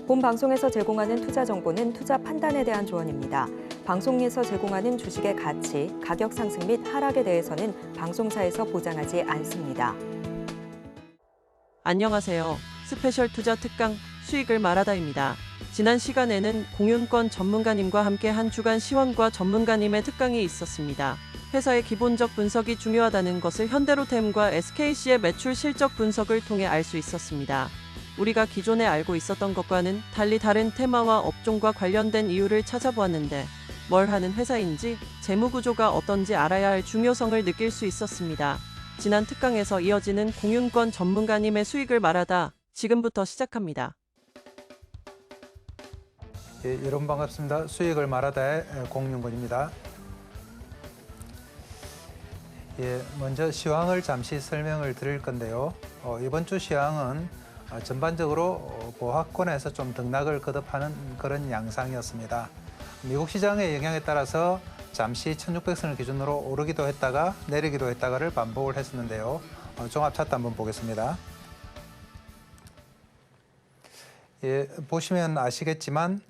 본 방송에서 제공하는 투자 정보는 투자 판단에 대한 조언입니다. 방송에서 제공하는 주식의 가치, 가격 상승 및 하락에 대해서는 방송사에서 보장하지 않습니다. 안녕하세요. 스페셜 투자 특강 수익을 말하다입니다. 지난 시간에는 공윤권 전문가님과 함께 한 주간 시황과 전문가님의 특강이 있었습니다. 회사의 기본적 분석이 중요하다는 것을 현대로템과 SKC의 매출 실적 분석을 통해 알 수 있었습니다. 우리가 기존에 알고 있었던 것과는 달리 다른 테마와 업종과 관련된 이유를 찾아보았는데 뭘 하는 회사인지 재무구조가 어떤지 알아야 할 중요성을 느낄 수 있었습니다. 지난 특강에서 이어지는 공윤권 전문가님의 수익을 말하다 지금부터 시작합니다. 예, 여러분 반갑습니다. 수익을 말하다의 공윤권입니다. 예, 먼저 시황을 잠시 설명을 드릴 건데요. 이번 주 시황은 전반적으로 보합권에서 좀 등락을 거듭하는 그런 양상이었습니다. 미국 시장의 영향에 따라서 잠시 1600선을 기준으로 오르기도 했다가 내리기도 했다가를 반복을 했었는데요. 종합 차트 한번 보겠습니다. 예, 보시면 아시겠지만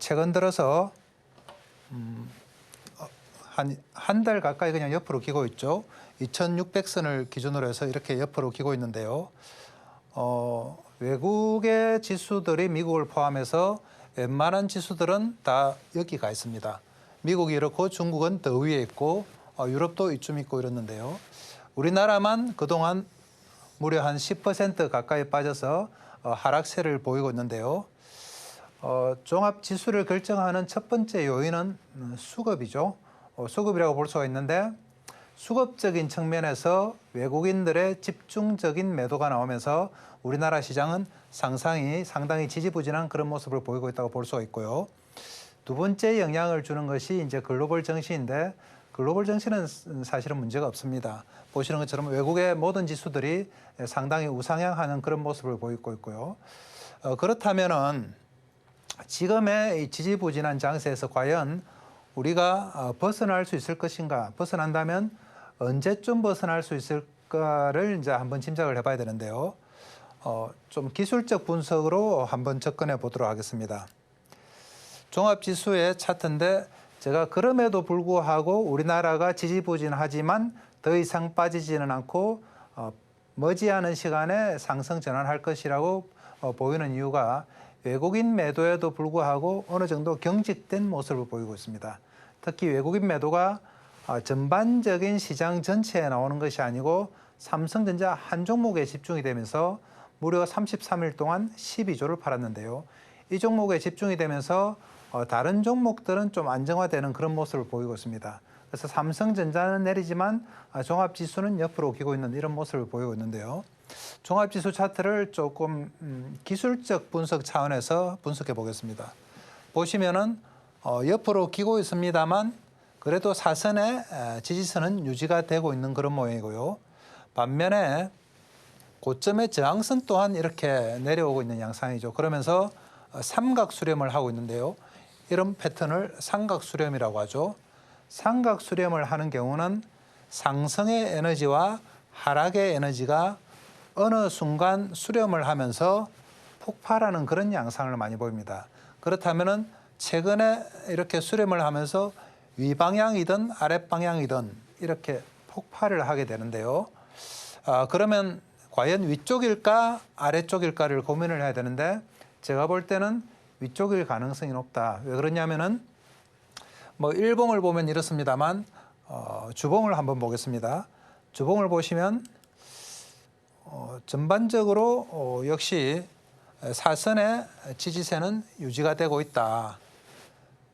최근 들어서 한 달 가까이 그냥 옆으로 기고 있죠. 2600선을 기준으로 해서 이렇게 옆으로 기고 있는데요. 외국의 지수들이 미국을 포함해서 웬만한 지수들은 다 여기 가 있습니다. 미국이 이렇고 중국은 더 위에 있고 유럽도 이쯤 있고 이랬는데요. 우리나라만 그동안 무려 한 10% 가까이 빠져서 하락세를 보이고 있는데요. 종합지수를 결정하는 첫 번째 요인은 수급이죠. 수급이라고 볼 수가 있는데 수급적인 측면에서 외국인들의 집중적인 매도가 나오면서 우리나라 시장은 상당히 지지부진한 그런 모습을 보이고 있다고 볼 수가 있고요. 두 번째 영향을 주는 것이 이제 글로벌 증시인데 글로벌 증시는 사실은 문제가 없습니다. 보시는 것처럼 외국의 모든 지수들이 상당히 우상향하는 그런 모습을 보이고 있고요. 그렇다면은 지금의 이 지지부진한 장세에서 과연 우리가 벗어날 수 있을 것인가? 벗어난다면 언제쯤 벗어날 수 있을까를 이제 한번 짐작을 해봐야 되는데요. 좀 기술적 분석으로 한번 접근해 보도록 하겠습니다. 종합지수의 차트인데 제가 그럼에도 불구하고 우리나라가 지지부진하지만 더 이상 빠지지는 않고 머지않은 시간에 상승 전환할 것이라고 보이는 이유가 외국인 매도에도 불구하고 어느 정도 경직된 모습을 보이고 있습니다. 특히 외국인 매도가 전반적인 시장 전체에 나오는 것이 아니고 삼성전자 한 종목에 집중이 되면서 무려 33일 동안 12조를 팔았는데요. 이 종목에 집중이 되면서 다른 종목들은 좀 안정화되는 그런 모습을 보이고 있습니다. 그래서 삼성전자는 내리지만 종합지수는 옆으로 기고 있는 이런 모습을 보이고 있는데요. 종합지수 차트를 조금 기술적 분석 차원에서 분석해 보겠습니다. 보시면은 옆으로 기고 있습니다만 그래도 사선의 지지선은 유지가 되고 있는 그런 모양이고요. 반면에 고점의 저항선 또한 이렇게 내려오고 있는 양상이죠. 그러면서 삼각 수렴을 하고 있는데요. 이런 패턴을 삼각 수렴이라고 하죠. 삼각 수렴을 하는 경우는 상승의 에너지와 하락의 에너지가 어느 순간 수렴을 하면서 폭발하는 그런 양상을 많이 보입니다. 그렇다면은 최근에 이렇게 수렴을 하면서 위방향이든 아랫방향이든 이렇게 폭발을 하게 되는데요. 그러면 과연 위쪽일까 아래쪽일까를 고민을 해야 되는데 제가 볼 때는 위쪽일 가능성이 높다. 왜 그러냐면은 뭐 일봉을 보면 이렇습니다만 주봉을 한번 보겠습니다. 주봉을 보시면 전반적으로 역시 사선의 지지세는 유지가 되고 있다.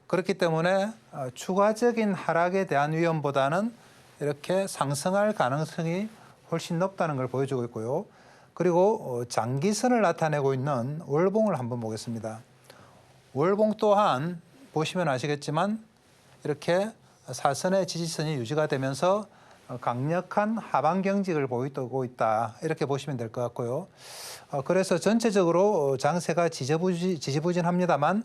그렇기 때문에 추가적인 하락에 대한 위험보다는 이렇게 상승할 가능성이 훨씬 높다는 걸 보여주고 있고요. 그리고 장기선을 나타내고 있는 월봉을 한번 보겠습니다. 월봉 또한 보시면 아시겠지만 이렇게 사선의 지지선이 유지가 되면서 강력한 하방 경직을 보이고 있다. 이렇게 보시면 될 것 같고요. 그래서 전체적으로 장세가 지지부진합니다만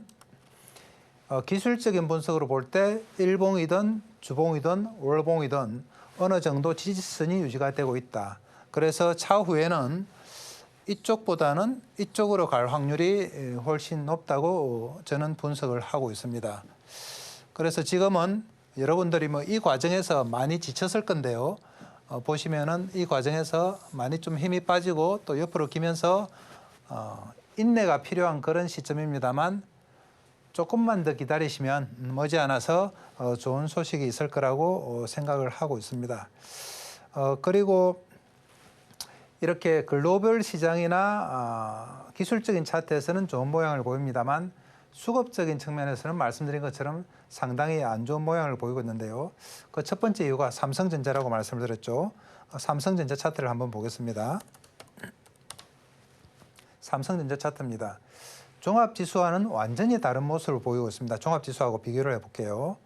기술적인 분석으로 볼 때 일봉이든 주봉이든 월봉이든 어느 정도 지지선이 유지가 되고 있다. 그래서 차후에는 이쪽보다는 이쪽으로 갈 확률이 훨씬 높다고 저는 분석을 하고 있습니다. 그래서 지금은 여러분들이 뭐 이 과정에서 많이 지쳤을 건데요. 보시면은 이 과정에서 많이 좀 힘이 빠지고 또 옆으로 기면서 인내가 필요한 그런 시점입니다만 조금만 더 기다리시면 머지않아서 좋은 소식이 있을 거라고 생각을 하고 있습니다. 그리고 이렇게 글로벌 시장이나 기술적인 차트에서는 좋은 모양을 보입니다만 수급적인 측면에서는 말씀드린 것처럼 상당히 안 좋은 모양을 보이고 있는데요. 그 첫 번째 이유가 삼성전자라고 말씀을 드렸죠. 삼성전자 차트를 한번 보겠습니다. 삼성전자 차트입니다. 종합지수와는 완전히 다른 모습을 보이고 있습니다. 종합지수하고 비교를 해볼게요.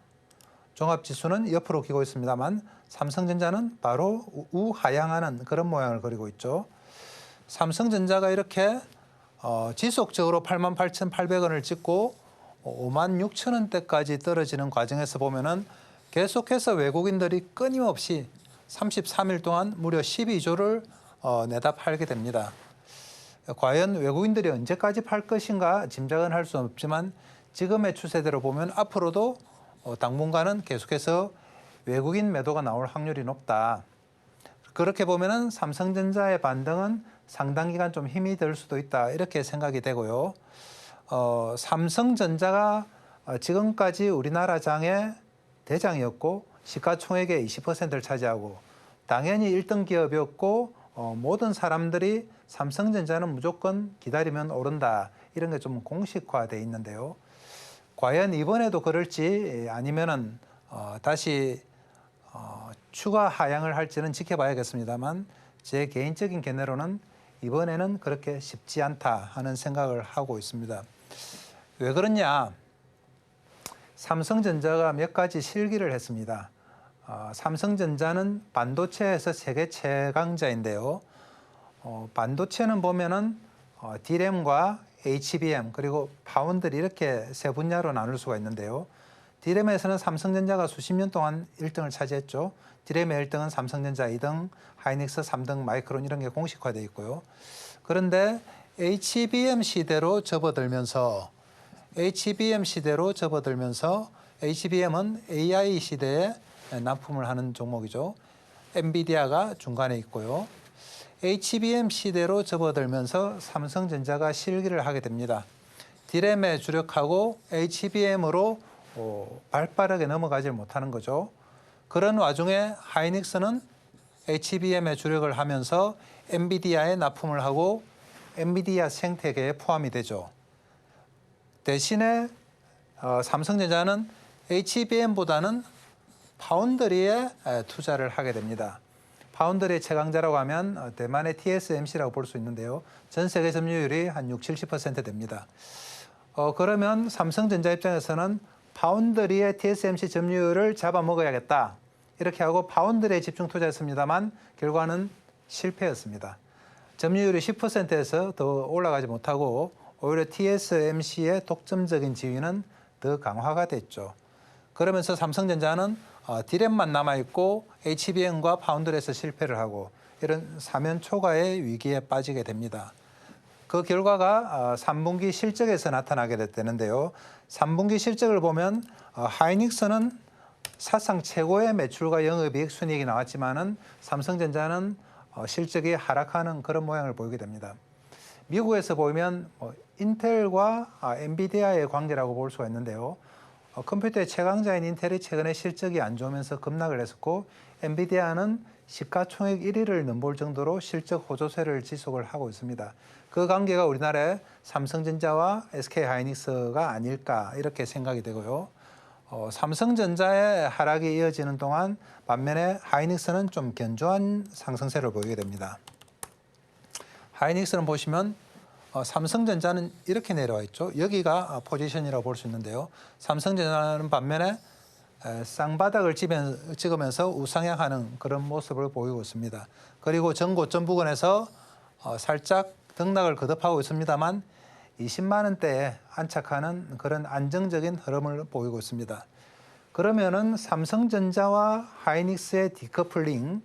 종합지수는 옆으로 기고 있습니다만 삼성전자는 바로 우하향하는 그런 모양을 그리고 있죠. 삼성전자가 이렇게 지속적으로 88,800원을 찍고 56,000원대까지 떨어지는 과정에서 보면은 계속해서 외국인들이 끊임없이 33일 동안 무려 12조를 내다 팔게 됩니다. 과연 외국인들이 언제까지 팔 것인가 짐작은 할 수 없지만 지금의 추세대로 보면 앞으로도 당분간은 계속해서 외국인 매도가 나올 확률이 높다. 그렇게 보면은 삼성전자의 반등은 상당 기간 좀 힘이 들 수도 있다. 이렇게 생각이 되고요. 삼성전자가 지금까지 우리나라 장의 대장이었고 시가총액의 20%를 차지하고 당연히 1등 기업이었고 모든 사람들이 삼성전자는 무조건 기다리면 오른다. 이런 게 좀 공식화되어 있는데요. 과연 이번에도 그럴지 아니면은 다시 추가 하향을 할지는 지켜봐야겠습니다만 제 개인적인 견해로는 이번에는 그렇게 쉽지 않다 하는 생각을 하고 있습니다. 왜 그러냐? 삼성전자가 몇 가지 실기를 했습니다. 삼성전자는 반도체에서 세계 최강자인데요. 반도체는 보면은 D램과 HBM 그리고 파운드리 이렇게 세 분야로 나눌 수가 있는데요. D램에서는 삼성전자가 수십 년 동안 1등을 차지했죠. D램의 1등은 삼성전자 2등, 하이닉스 3등, 마이크론 이런 게 공식화되어 있고요. 그런데 HBM 시대로 접어들면서 HBM은 AI 시대에 납품을 하는 종목이죠. 엔비디아가 중간에 있고요. HBM 시대로 접어들면서 삼성전자가 실기를 하게 됩니다. D램에 주력하고 HBM으로 발빠르게 넘어가지 못하는 거죠. 그런 와중에 하이닉스는 HBM에 주력을 하면서 엔비디아에 납품을 하고 엔비디아 생태계에 포함이 되죠. 대신에 삼성전자는 HBM보다는 파운드리에 투자를 하게 됩니다. 파운드리의 최강자라고 하면 대만의 TSMC라고 볼 수 있는데요. 전 세계 점유율이 한 60-70% 됩니다. 그러면 삼성전자 입장에서는 파운드리의 TSMC 점유율을 잡아먹어야겠다. 이렇게 하고 파운드리에 집중 투자했습니다만 결과는 실패였습니다. 점유율이 10%에서 더 올라가지 못하고 오히려 TSMC의 독점적인 지위는 더 강화가 됐죠. 그러면서 삼성전자는 D램만 남아있고 HBM과 파운드리에서 실패를 하고 이런 사면초가의 위기에 빠지게 됩니다. 그 결과가 3분기 실적에서 나타나게 됐는데요. 3분기 실적을 보면 하이닉스는 사상 최고의 매출과 영업이익 순이익이 나왔지만은 삼성전자는 실적이 하락하는 그런 모양을 보이게 됩니다. 미국에서 보면 인텔과 엔비디아의 관계라고 볼 수가 있는데요. 컴퓨터의 최강자인 인텔이 최근에 실적이 안 좋으면서 급락을 했었고 엔비디아는 시가총액 1위를 넘볼 정도로 실적 호조세를 지속을 하고 있습니다. 그 관계가 우리나라의 삼성전자와 SK하이닉스가 아닐까 이렇게 생각이 되고요. 삼성전자의 하락이 이어지는 동안 반면에 하이닉스는 좀 견조한 상승세를 보이게 됩니다. 하이닉스는 보시면 삼성전자는 이렇게 내려와 있죠. 여기가 포지션이라고 볼 수 있는데요. 삼성전자는 반면에 쌍바닥을 찍으면서 우상향하는 그런 모습을 보이고 있습니다. 그리고 전고점 부근에서 살짝 등락을 거듭하고 있습니다만 20만 원대에 안착하는 그런 안정적인 흐름을 보이고 있습니다. 그러면은 삼성전자와 하이닉스의 디커플링,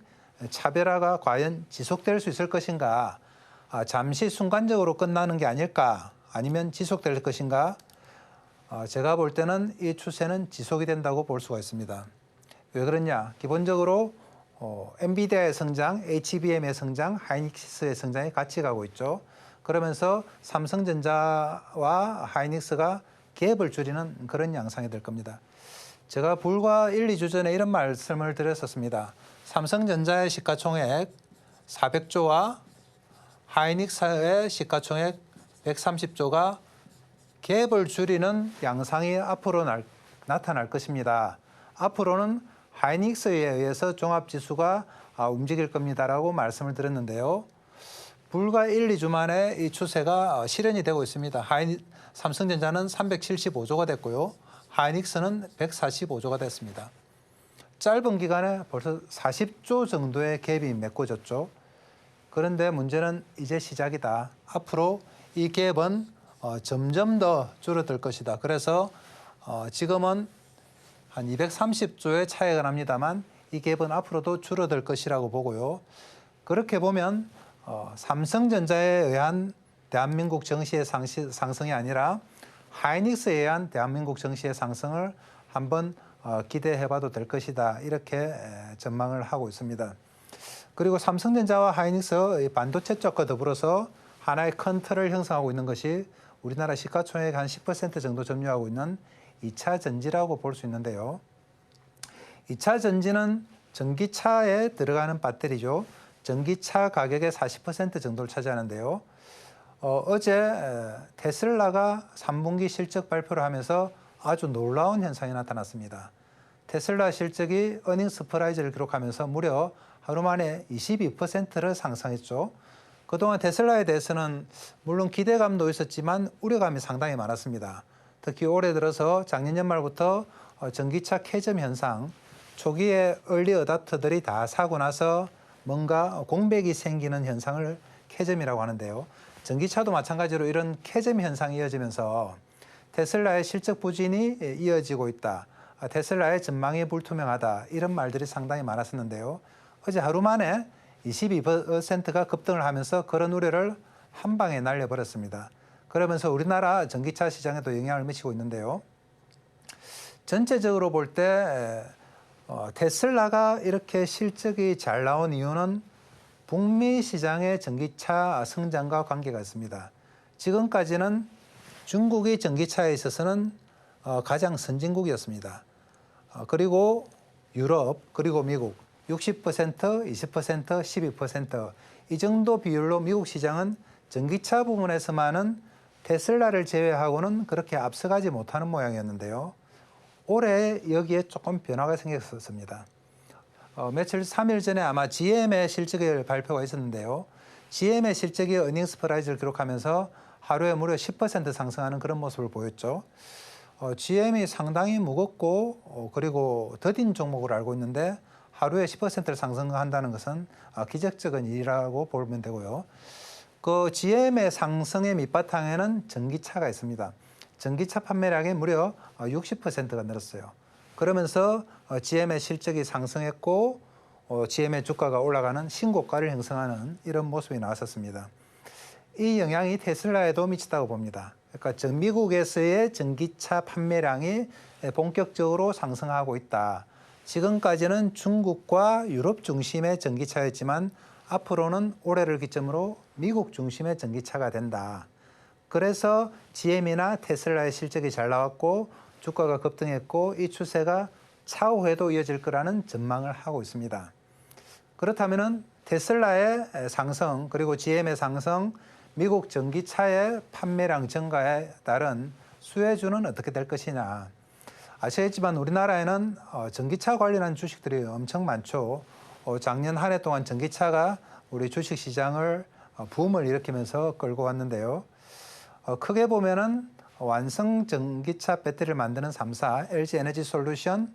차별화가 과연 지속될 수 있을 것인가? 잠시 순간적으로 끝나는 게 아닐까 아니면 지속될 것인가? 제가 볼 때는 이 추세는 지속이 된다고 볼 수가 있습니다. 왜 그러냐? 기본적으로 엔비디아의 성장, HBM의 성장, 하이닉스의 성장이 같이 가고 있죠. 그러면서 삼성전자와 하이닉스가 갭을 줄이는 그런 양상이 될 겁니다. 제가 불과 1, 2주 전에 이런 말씀을 드렸었습니다. 삼성전자의 시가총액 400조와 하이닉스의 시가총액 130조가 갭을 줄이는 양상이 앞으로 나타날 것입니다. 앞으로는 하이닉스에 의해서 종합지수가 움직일 겁니다라고 말씀을 드렸는데요. 불과 1, 2주 만에 이 추세가 실현이 되고 있습니다. 삼성전자는 375조가 됐고요. 하이닉스는 145조가 됐습니다. 짧은 기간에 벌써 40조 정도의 갭이 메꿔졌죠. 그런데 문제는 이제 시작이다. 앞으로 이 갭은 점점 더 줄어들 것이다. 그래서 지금은 한 230조의 차이가 납니다만 이 갭은 앞으로도 줄어들 것이라고 보고요. 그렇게 보면 삼성전자에 의한 대한민국 증시의 상승이 아니라 하이닉스에 의한 대한민국 증시의 상승을 한번 기대해봐도 될 것이다. 이렇게 전망을 하고 있습니다. 그리고 삼성전자와 하이닉스 반도체 쪽과 더불어서 하나의 큰 틀을 형성하고 있는 것이 우리나라 시가총액 한 10% 정도 점유하고 있는 2차 전지라고 볼 수 있는데요. 2차 전지는 전기차에 들어가는 배터리죠. 전기차 가격의 40% 정도를 차지하는데요. 어제 테슬라가 3분기 실적 발표를 하면서 아주 놀라운 현상이 나타났습니다. 테슬라 실적이 어닝 서프라이즈를 기록하면서 무려 하루 만에 22%를 상승했죠. 그동안 테슬라에 대해서는 물론 기대감도 있었지만 우려감이 상당히 많았습니다. 특히 올해 들어서 작년 연말부터 전기차 캐즘 현상, 초기에 얼리 어답터들이 다 사고 나서 뭔가 공백이 생기는 현상을 캐즘이라고 하는데요. 전기차도 마찬가지로 이런 캐즘 현상이 이어지면서 테슬라의 실적 부진이 이어지고 있다. 테슬라의 전망이 불투명하다. 이런 말들이 상당히 많았었는데요. 어제 하루 만에 22%가 급등을 하면서 그런 우려를 한 방에 날려버렸습니다. 그러면서 우리나라 전기차 시장에도 영향을 미치고 있는데요. 전체적으로 볼 때 테슬라가 이렇게 실적이 잘 나온 이유는 북미 시장의 전기차 성장과 관계가 있습니다. 지금까지는 중국이 전기차에 있어서는 가장 선진국이었습니다. 그리고 유럽, 그리고 미국 60%, 20%, 12%이 정도 비율로 미국 시장은 전기차 부분에서만은 테슬라를 제외하고는 그렇게 앞서가지 못하는 모양이었는데요. 올해 여기에 조금 변화가 생겼었습니다. 며칠 3일 전에 아마 GM의 실적의 발표가 있었는데요. GM의 실적이 어닝 서프라이즈를 기록하면서 하루에 무려 10% 상승하는 그런 모습을 보였죠. GM이 상당히 무겁고 그리고 더딘 종목으로 알고 있는데 하루에 10%를 상승한다는 것은 기적적인 일이라고 보면 되고요. 그 GM의 상승의 밑바탕에는 전기차가 있습니다. 전기차 판매량이 무려 60%가 늘었어요. 그러면서 GM의 실적이 상승했고 GM의 주가가 올라가는 신고가를 형성하는 이런 모습이 나왔었습니다. 이 영향이 테슬라에도 미치다고 봅니다. 그러니까 미국에서의 전기차 판매량이 본격적으로 상승하고 있다. 지금까지는 중국과 유럽 중심의 전기차였지만 앞으로는 올해를 기점으로 미국 중심의 전기차가 된다. 그래서 GM이나 테슬라의 실적이 잘 나왔고 주가가 급등했고 이 추세가 차후에도 이어질 거라는 전망을 하고 있습니다. 그렇다면 테슬라의 상승 그리고 GM의 상승, 미국 전기차의 판매량 증가에 따른 수혜주는 어떻게 될 것이냐. 아시겠지만 우리나라에는 전기차 관련한 주식들이 엄청 많죠. 작년 한 해 동안 전기차가 우리 주식시장을 붐을 일으키면서 끌고 왔는데요. 크게 보면은 완성 전기차 배터리를 만드는 3사, LG 에너지 솔루션,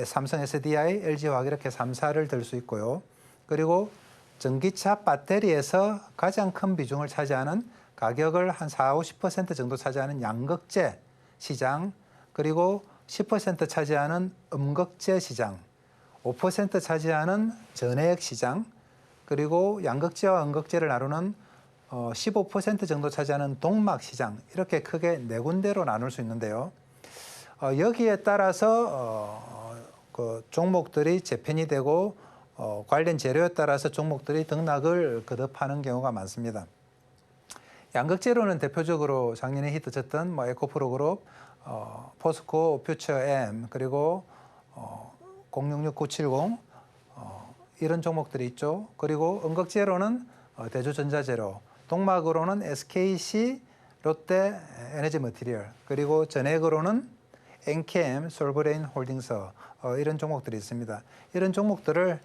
삼성 SDI, LG 화학 이렇게 3사를 들 수 있고요. 그리고 전기차 배터리에서 가장 큰 비중을 차지하는 가격을 한 40, 50% 정도 차지하는 양극재 시장, 그리고 10% 차지하는 음극재 시장, 5% 차지하는 전해액 시장, 그리고 양극재와 음극재를 나누는 15% 정도 차지하는 동막 시장 이렇게 크게 네 군데로 나눌 수 있는데요. 여기에 따라서 그 종목들이 재편이 되고 관련 재료에 따라서 종목들이 등락을 거듭하는 경우가 많습니다. 양극재료는 대표적으로 작년에 히트쳤던 에코프로그룹, 포스코, 퓨처엠 그리고 066970 이런 종목들이 있죠. 그리고 음극재료는 대주전자재료, 동막으로는 SKC, 롯데 에너지 머티리얼, 그리고 전액으로는 엔캠, 솔브레인 홀딩스 이런 종목들이 있습니다. 이런 종목들을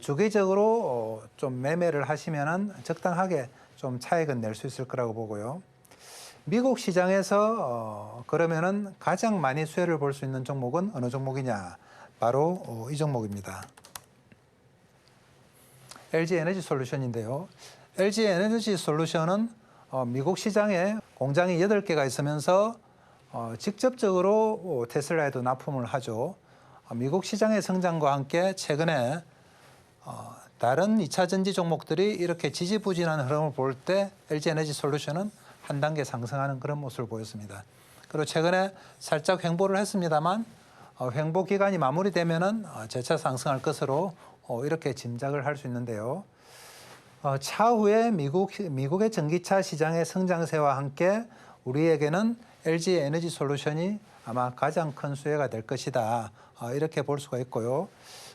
주기적으로 좀 매매를 하시면은 적당하게 좀 차익은 낼 수 있을 거라고 보고요. 미국 시장에서 그러면은 가장 많이 수혜를 볼 수 있는 종목은 어느 종목이냐? 바로 이 종목입니다. LG 에너지 솔루션인데요. LG 에너지 솔루션은 미국 시장에 공장이 8개가 있으면서 직접적으로 테슬라에도 납품을 하죠. 미국 시장의 성장과 함께 최근에 다른 2차 전지 종목들이 이렇게 지지부진한 흐름을 볼 때 LG 에너지 솔루션은 한 단계 상승하는 그런 모습을 보였습니다. 그리고 최근에 살짝 횡보를 했습니다만 횡보 기간이 마무리되면은 재차 상승할 것으로 이렇게 짐작을 할 수 있는데요. 차후에 미국의 전기차 시장의 성장세와 함께 우리에게는 LG 에너지 솔루션이 아마 가장 큰 수혜가 될 것이다. 이렇게 볼 수가 있고요.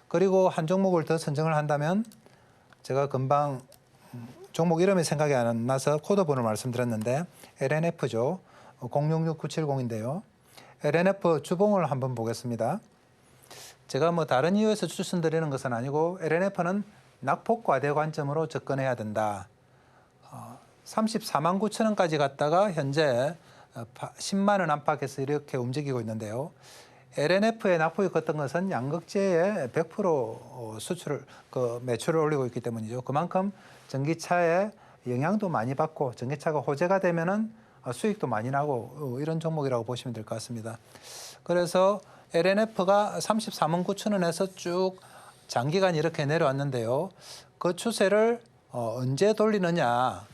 그리고 한 종목을 더 선정을 한다면 제가 금방 종목 이름이 생각이 안 나서 코드번호 말씀드렸는데 LNF죠. 066970인데요. LNF 주봉을 한번 보겠습니다. 제가 다른 이유에서 추천드리는 것은 아니고 LNF는 낙폭 과대 관점으로 접근해야 된다. 34만 9천 원까지 갔다가 현재 10만 원 안팎에서 이렇게 움직이고 있는데요. LNF의 낙폭이 컸던 것은 양극재의 100% 수출을 매출을 올리고 있기 때문이죠. 그만큼 전기차에 영향도 많이 받고 전기차가 호재가 되면은 수익도 많이 나고 이런 종목이라고 보시면 될 것 같습니다. 그래서 LNF가 34만 9천 원에서 쭉 장기간 이렇게 내려왔는데요. 그 추세를 언제 돌리느냐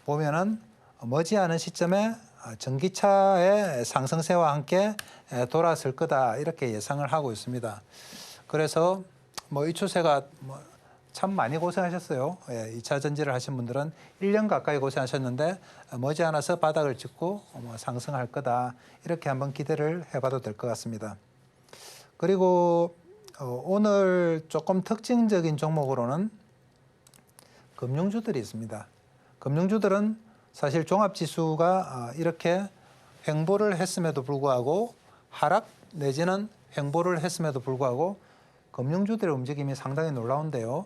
보면은 머지않은 시점에 전기차의 상승세와 함께 돌아설 거다 이렇게 예상을 하고 있습니다. 그래서 이 추세가 참 많이 고생하셨어요. 2차 전지를 하신 분들은 1년 가까이 고생하셨는데 머지않아서 바닥을 찍고 상승할 거다 이렇게 한번 기대를 해봐도 될 것 같습니다. 그리고 오늘 조금 특징적인 종목으로는 금융주들이 있습니다. 금융주들은 사실 종합지수가 이렇게 횡보를 했음에도 불구하고 하락 내지는 횡보를 했음에도 불구하고 금융주들의 움직임이 상당히 놀라운데요.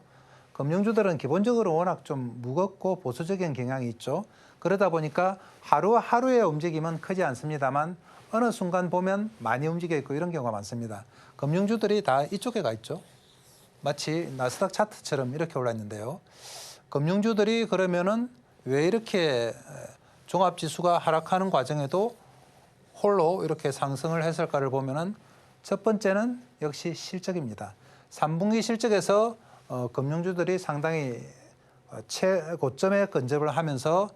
금융주들은 기본적으로 워낙 좀 무겁고 보수적인 경향이 있죠. 그러다 보니까 하루하루의 움직임은 크지 않습니다만 어느 순간 보면 많이 움직여 있고 이런 경우가 많습니다. 금융주들이 다 이쪽에 가 있죠. 마치 나스닥 차트처럼 이렇게 올라 있는데요. 금융주들이 그러면은 왜 이렇게 종합지수가 하락하는 과정에도 홀로 이렇게 상승을 했을까를 보면은 첫 번째는 역시 실적입니다. 3분기 실적에서 금융주들이 상당히 최고점에 근접을 하면서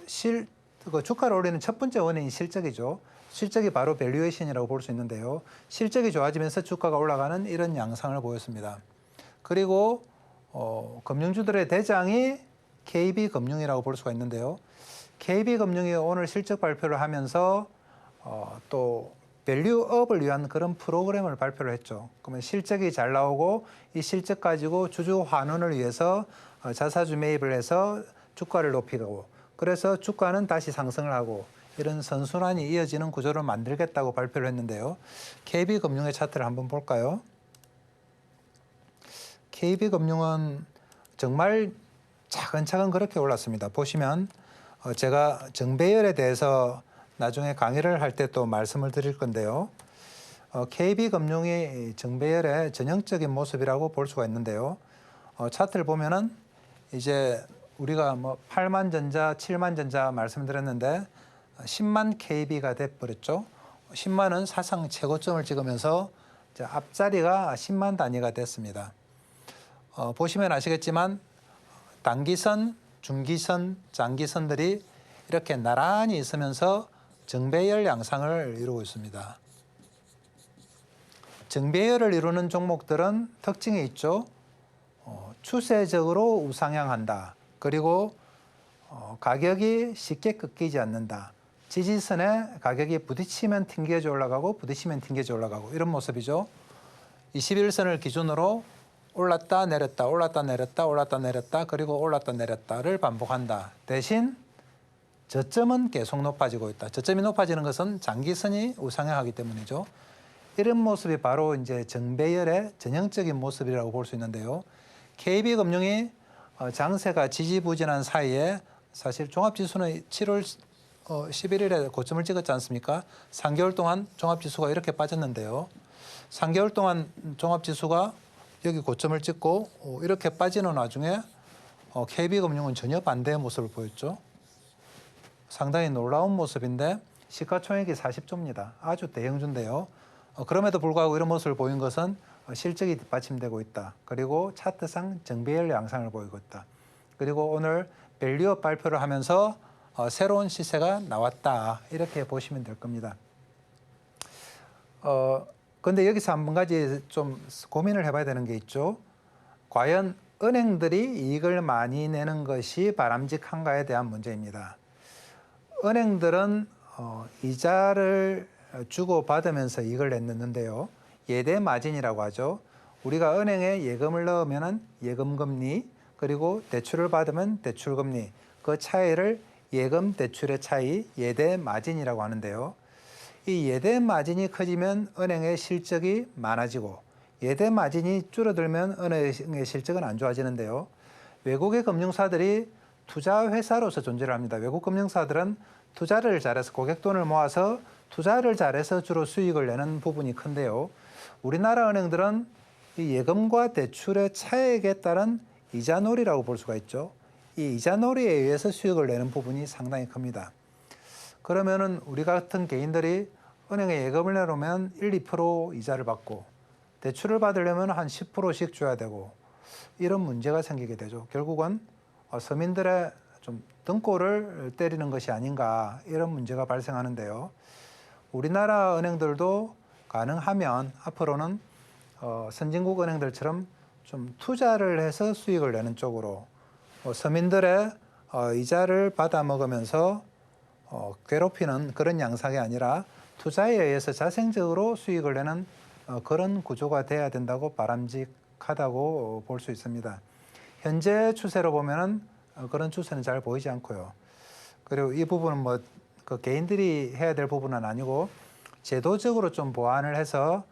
주가를 올리는 첫 번째 원인이 실적이죠. 실적이 바로 밸류에이션이라고 볼 수 있는데요. 실적이 좋아지면서 주가가 올라가는 이런 양상을 보였습니다. 그리고 금융주들의 대장이 KB금융이라고 볼 수가 있는데요. KB금융이 오늘 실적 발표를 하면서 또 밸류업을 위한 그런 프로그램을 발표를 했죠. 그러면 실적이 잘 나오고 이 실적 가지고 주주 환원을 위해서 자사주 매입을 해서 주가를 높이고 그래서 주가는 다시 상승을 하고 이런 선순환이 이어지는 구조를 만들겠다고 발표를 했는데요. KB금융의 차트를 한번 볼까요? KB금융은 정말 차근차근 그렇게 올랐습니다. 보시면 제가 정배열에 대해서 나중에 강의를 할 때 또 말씀을 드릴 건데요. KB금융이 정배열의 전형적인 모습이라고 볼 수가 있는데요. 차트를 보면은 이제 우리가 8만 전자, 7만 전자 말씀드렸는데 10만 KB가 돼버렸죠. 10만은 사상 최고점을 찍으면서 이제 앞자리가 10만 단위가 됐습니다. 보시면 아시겠지만 단기선 중기선, 장기선들이 이렇게 나란히 있으면서 정배열 양상을 이루고 있습니다. 정배열을 이루는 종목들은 특징이 있죠. 추세적으로 우상향한다. 그리고 가격이 쉽게 꺾이지 않는다. 지지선에 가격이 부딪히면 튕겨져 올라가고 부딪히면 튕겨져 올라가고 이런 모습이죠. 21선을 기준으로 올랐다 내렸다 올랐다 내렸다 올랐다 내렸다 그리고 올랐다 내렸다를 반복한다. 대신 저점은 계속 높아지고 있다. 저점이 높아지는 것은 장기선이 우상향하기 때문이죠. 이런 모습이 바로 이제 정배열의 전형적인 모습이라고 볼 수 있는데요. KB금융이 장세가 지지부진한 사이에 사실 종합지수는 7월 11일에 고점을 찍었지 않습니까? 3개월 동안 종합지수가 이렇게 빠졌는데요. 3개월 동안 종합지수가 여기 고점을 찍고 이렇게 빠지는 와중에 KB금융은 전혀 반대의 모습을 보였죠. 상당히 놀라운 모습인데 시가총액이 40조입니다. 아주 대형주인데요. 그럼에도 불구하고 이런 모습을 보인 것은 실적이 뒷받침되고 있다. 그리고 차트상 정배열 양상을 보이고 있다. 그리고 오늘 밸류업 발표를 하면서 새로운 시세가 나왔다. 이렇게 보시면 될 겁니다. 근데 여기서 한 가지 좀 고민을 해봐야 되는 게 있죠. 과연 은행들이 이익을 많이 내는 것이 바람직한가에 대한 문제입니다. 은행들은 이자를 주고받으면서 이익을 냈는데요. 예대 마진이라고 하죠. 우리가 은행에 예금을 넣으면 예금금리, 그리고 대출을 받으면 대출금리, 그 차이를 예금 대출의 차이, 예대 마진이라고 하는데요. 이 예대 마진이 커지면 은행의 실적이 많아지고 예대 마진이 줄어들면 은행의 실적은 안 좋아지는데요. 외국의 금융사들이 투자 회사로서 존재를 합니다. 외국 금융사들은 투자를 잘해서 고객 돈을 모아서 투자를 잘해서 주로 수익을 내는 부분이 큰데요. 우리나라 은행들은 이 예금과 대출의 차액에 따른 이자놀이라고 볼 수가 있죠. 이 이자놀이에 의해서 수익을 내는 부분이 상당히 큽니다. 그러면은 우리 같은 개인들이 은행에 예금을 내놓으면 1, 2% 이자를 받고 대출을 받으려면 한 10%씩 줘야 되고 이런 문제가 생기게 되죠. 결국은 서민들의 좀 등골을 때리는 것이 아닌가 이런 문제가 발생하는데요. 우리나라 은행들도 가능하면 앞으로는 선진국 은행들처럼 좀 투자를 해서 수익을 내는 쪽으로 서민들의 이자를 받아 먹으면서 괴롭히는 그런 양상이 아니라 투자에 의해서 자생적으로 수익을 내는 그런 구조가 돼야 된다고 바람직하다고 볼 수 있습니다. 현재 추세로 보면은 그런 추세는 잘 보이지 않고요. 그리고 이 부분은 뭐 그 개인들이 해야 될 부분은 아니고 제도적으로 좀 보완을 해서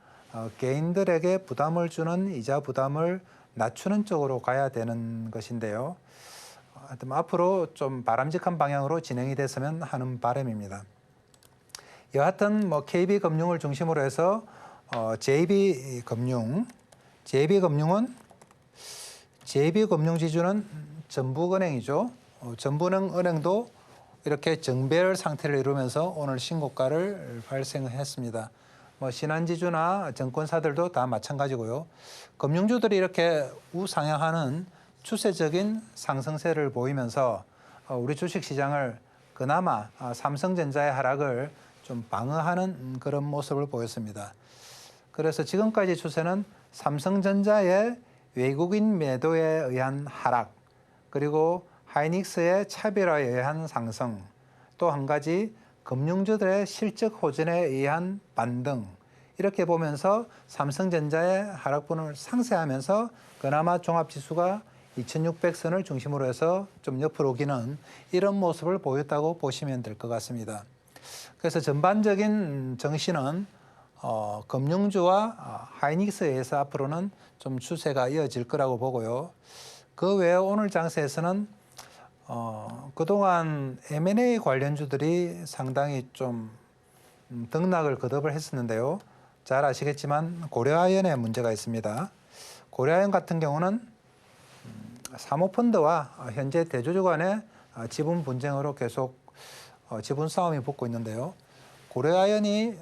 개인들에게 부담을 주는 이자 부담을 낮추는 쪽으로 가야 되는 것인데요. 하여튼 앞으로 좀 바람직한 방향으로 진행이 됐으면 하는 바람입니다. 여하튼 뭐 KB금융을 중심으로 해서 JB금융은 JB금융지주는 전북은행이죠. 전북은행도 이렇게 정배열 상태를 이루면서 오늘 신고가를 발생했습니다. 뭐 신한지주나 증권사들도 다 마찬가지고요. 금융주들이 이렇게 우상향하는 추세적인 상승세를 보이면서 우리 주식시장을 그나마 삼성전자의 하락을 좀 방어하는 그런 모습을 보였습니다. 그래서 지금까지 추세는 삼성전자의 외국인 매도에 의한 하락, 그리고 하이닉스의 차별화에 의한 상승, 또 한 가지 금융주들의 실적 호전에 의한 반등, 이렇게 보면서 삼성전자의 하락분을 상쇄하면서 그나마 종합지수가 2600선을 중심으로 해서 좀 옆으로 오기는 이런 모습을 보였다고 보시면 될 것 같습니다. 그래서 전반적인 정신은 금융주와 하이닉스에 의해서 앞으로는 좀 추세가 이어질 거라고 보고요. 그 외에 오늘 장세에서는 그동안 M&A 관련주들이 상당히 좀 등락을 거듭을 했었는데요. 잘 아시겠지만 고려아연에 문제가 있습니다. 고려아연 같은 경우는 사모펀드와 현재 대주주 간의 지분 분쟁으로 계속 지분 싸움이 붙고 있는데요. 고려아연이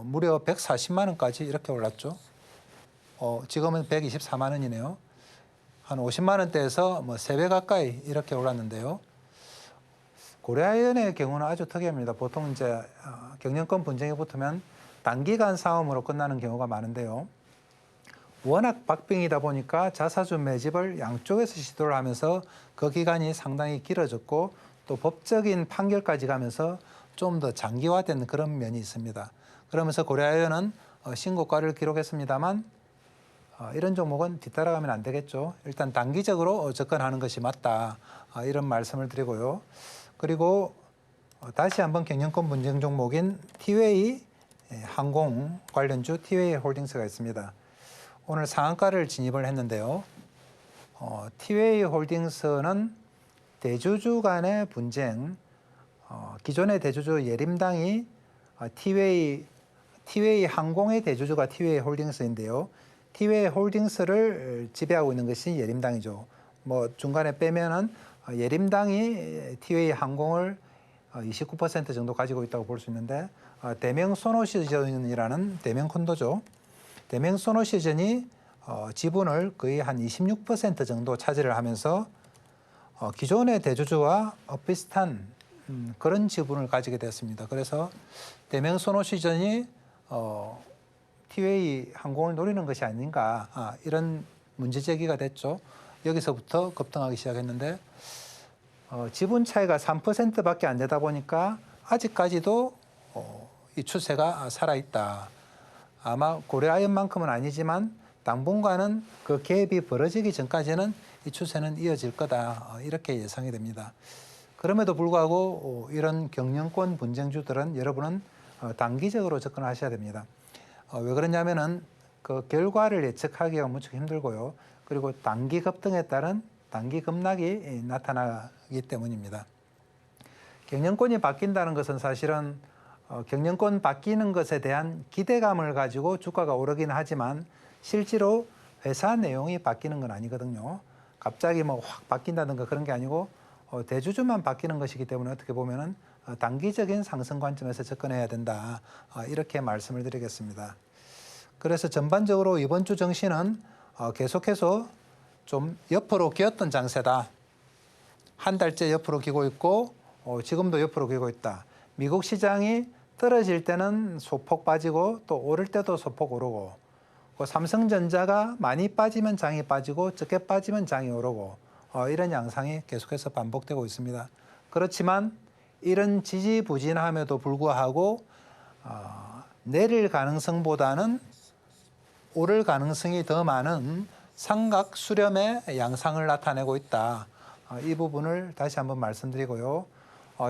무려 140만 원까지 이렇게 올랐죠. 지금은 124만 원이네요. 한 50만 원대에서 뭐 3배 가까이 이렇게 올랐는데요. 고려아이언의 경우는 아주 특이합니다. 보통 이제 경영권 분쟁이 붙으면 단기간 싸움으로 끝나는 경우가 많은데요. 워낙 박빙이다 보니까 자사주 매집을 양쪽에서 시도를 하면서 그 기간이 상당히 길어졌고 또 법적인 판결까지 가면서 좀 더 장기화된 그런 면이 있습니다. 그러면서 고려아이언은 신고가를 기록했습니다만 이런 종목은 뒤따라가면 안 되겠죠. 일단 단기적으로 접근하는 것이 맞다. 이런 말씀을 드리고요. 그리고 다시 한번 경영권 분쟁 종목인 티웨이 항공 관련주 티웨이 홀딩스가 있습니다. 오늘 상한가를 진입을 했는데요. 티웨이 홀딩스는 대주주 간의 분쟁, 기존의 대주주 예림당이 티웨이 항공의 대주주가 티웨이 홀딩스인데요. 티웨이 홀딩스를 지배하고 있는 것이 예림당이죠. 뭐 중간에 빼면은 예림당이 티웨이 항공을 29% 정도 가지고 있다고 볼 수 있는데 대명 소노시즌이라는 대명 콘도죠. 대명 소노시즌이 지분을 거의 한 26% 정도 차지를 하면서 기존의 대주주와 비슷한 그런 지분을 가지게 됐습니다. 그래서 대명 소노시즌이 티웨이 항공을 노리는 것이 아닌가 이런 문제 제기가 됐죠. 여기서부터 급등하기 시작했는데 지분 차이가 3%밖에 안 되다 보니까 아직까지도 이 추세가 살아있다. 아마 고려아이언만큼은 아니지만 당분간은 그 갭이 벌어지기 전까지는 이 추세는 이어질 거다. 이렇게 예상이 됩니다. 그럼에도 불구하고 이런 경영권 분쟁주들은 여러분은 단기적으로 접근하셔야 됩니다. 왜 그러냐면은 그 결과를 예측하기가 무척 힘들고요. 그리고 단기 급등에 따른 단기 급락이 나타나기 때문입니다. 경영권이 바뀐다는 것은 사실은 경영권 바뀌는 것에 대한 기대감을 가지고 주가가 오르긴 하지만 실제로 회사 내용이 바뀌는 건 아니거든요. 갑자기 뭐 확 바뀐다든가 그런 게 아니고 대주주만 바뀌는 것이기 때문에 어떻게 보면은 단기적인 상승 관점에서 접근해야 된다. 이렇게 말씀을 드리겠습니다. 그래서 전반적으로 이번 주 정시는 계속해서 좀 옆으로 기었던 장세다. 한 달째 옆으로 기고 있고 지금도 옆으로 기고 있다. 미국 시장이 떨어질 때는 소폭 빠지고 또 오를 때도 소폭 오르고 삼성전자가 많이 빠지면 장이 빠지고 적게 빠지면 장이 오르고 이런 양상이 계속해서 반복되고 있습니다. 그렇지만 이런 지지부진함에도 불구하고 내릴 가능성보다는 오를 가능성이 더 많은 삼각 수렴의 양상을 나타내고 있다. 이 부분을 다시 한번 말씀드리고요.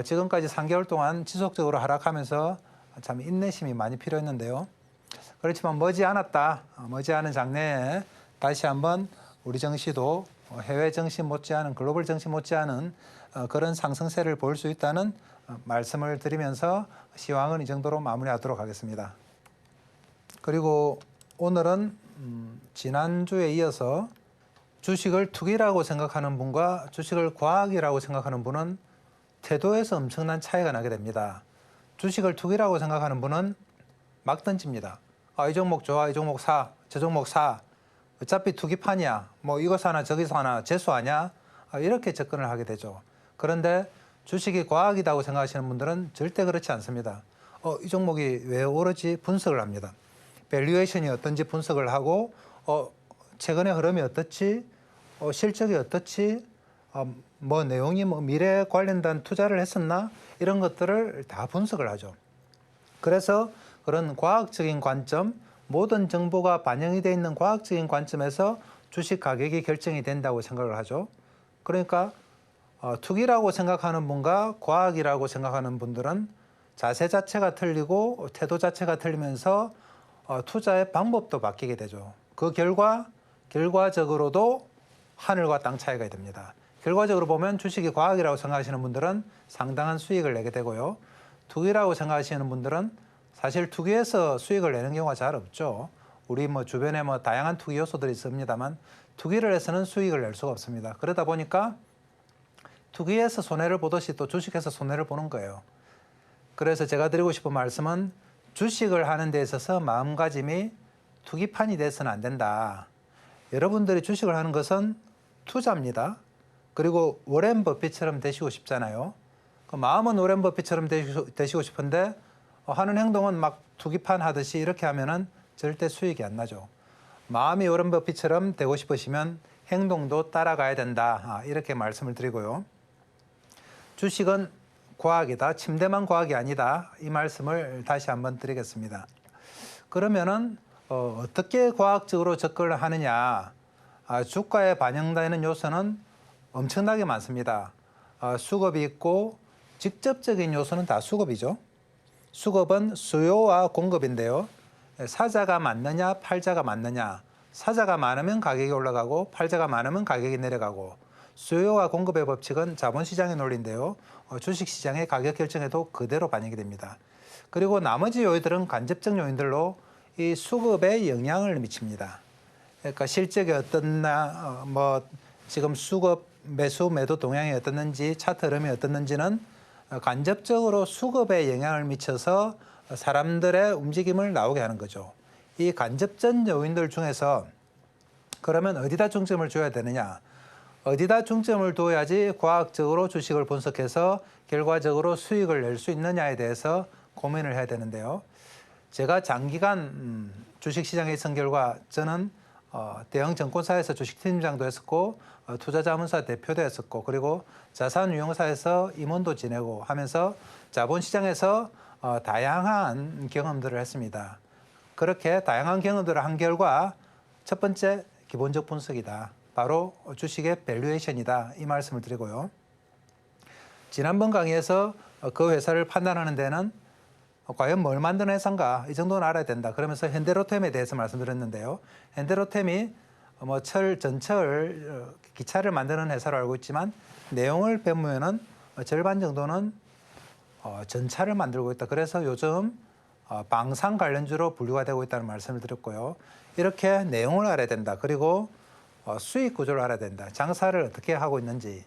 지금까지 3개월 동안 지속적으로 하락하면서 참 인내심이 많이 필요했는데요. 그렇지만 머지않았다. 머지않은 장래에 다시 한번 우리 정시도 해외 정시 못지않은 글로벌 정시 못지않은 그런 상승세를 볼 수 있다는 말씀을 드리면서 시황은 이 정도로 마무리하도록 하겠습니다. 그리고 오늘은 지난주에 이어서 주식을 투기라고 생각하는 분과 주식을 과학이라고 생각하는 분은 태도에서 엄청난 차이가 나게 됩니다. 주식을 투기라고 생각하는 분은 막 던집니다. 이 종목 좋아, 이 종목 사, 저 종목 사. 어차피 투기판이야. 뭐 이거 사나 저기 사나 재수하냐? 이렇게 접근을 하게 되죠. 그런데 주식이 과학이라고 생각하시는 분들은 절대 그렇지 않습니다. 이 종목이 왜 오르지? 분석을 합니다. 밸류에이션이 어떤지 분석을 하고 최근의 흐름이 어떻지? 실적이 어떻지? 뭐 내용이 뭐 미래에 관련된 투자를 했었나? 이런 것들을 다 분석을 하죠. 그래서 그런 과학적인 관점, 모든 정보가 반영이 되어 있는 과학적인 관점에서 주식 가격이 결정이 된다고 생각을 하죠. 그러니까 투기라고 생각하는 분과 과학이라고 생각하는 분들은 자세 자체가 틀리고 태도 자체가 틀리면서 투자의 방법도 바뀌게 되죠. 그 결과적으로도 하늘과 땅 차이가 됩니다. 결과적으로 보면 주식이 과학이라고 생각하시는 분들은 상당한 수익을 내게 되고요. 투기라고 생각하시는 분들은 사실 투기에서 수익을 내는 경우가 잘 없죠. 우리 뭐 주변에 뭐 다양한 투기 요소들이 있습니다만 투기를 해서는 수익을 낼 수가 없습니다. 그러다 보니까 투기에서 손해를 보듯이 또 주식에서 손해를 보는 거예요. 그래서 제가 드리고 싶은 말씀은 주식을 하는 데 있어서 마음가짐이 투기판이 돼서는 안 된다. 여러분들이 주식을 하는 것은 투자입니다. 그리고 워렌 버핏처럼 되시고 싶잖아요. 그 마음은 워렌 버핏처럼 되시고 싶은데 하는 행동은 막 투기판 하듯이 이렇게 하면은 절대 수익이 안 나죠. 마음이 워렌 버핏처럼 되고 싶으시면 행동도 따라가야 된다. 이렇게 말씀을 드리고요. 주식은 과학이다. 침대만 과학이 아니다. 이 말씀을 다시 한번 드리겠습니다. 그러면은 어떻게 과학적으로 접근을 하느냐? 주가에 반영되는 요소는 엄청나게 많습니다. 수급이 있고 직접적인 요소는 다 수급이죠. 수급은 수요와 공급인데요. 사자가 많느냐, 팔자가 많느냐. 사자가 많으면 가격이 올라가고 팔자가 많으면 가격이 내려가고 수요와 공급의 법칙은 자본시장의 논리인데요. 주식시장의 가격 결정에도 그대로 반영이 됩니다. 그리고 나머지 요인들은 간접적 요인들로 이 수급에 영향을 미칩니다. 그러니까 실적이 어떻나, 지금 수급, 매수, 매도 동향이 어떻는지, 차트 흐름이 어떻는지는 간접적으로 수급에 영향을 미쳐서 사람들의 움직임을 나오게 하는 거죠. 이 간접적 요인들 중에서 그러면 어디다 중점을 줘야 되느냐? 어디다 중점을 둬야지 과학적으로 주식을 분석해서 결과적으로 수익을 낼 수 있느냐에 대해서 고민을 해야 되는데요. 제가 장기간 주식시장에 있은 결과 저는 대형 정권사에서 주식팀장도 했었고 투자자문사 대표도 했었고 그리고 자산운용사에서 임원도 지내고 하면서 자본시장에서 다양한 경험들을 했습니다. 그렇게 다양한 경험들을 한 결과 첫 번째 기본적 분석이다. 바로 주식의 밸류에이션이다. 이 말씀을 드리고요. 지난번 강의에서 그 회사를 판단하는 데는 과연 뭘 만드는 회사인가 이 정도는 알아야 된다. 그러면서 현대로템에 대해서 말씀드렸는데요. 현대로템이 전철, 기차를 만드는 회사로 알고 있지만 내용을 보면은 절반 정도는 전차를 만들고 있다. 그래서 요즘 방산 관련주로 분류가 되고 있다는 말씀을 드렸고요. 이렇게 내용을 알아야 된다. 그리고 수익 구조를 알아야 된다. 장사를 어떻게 하고 있는지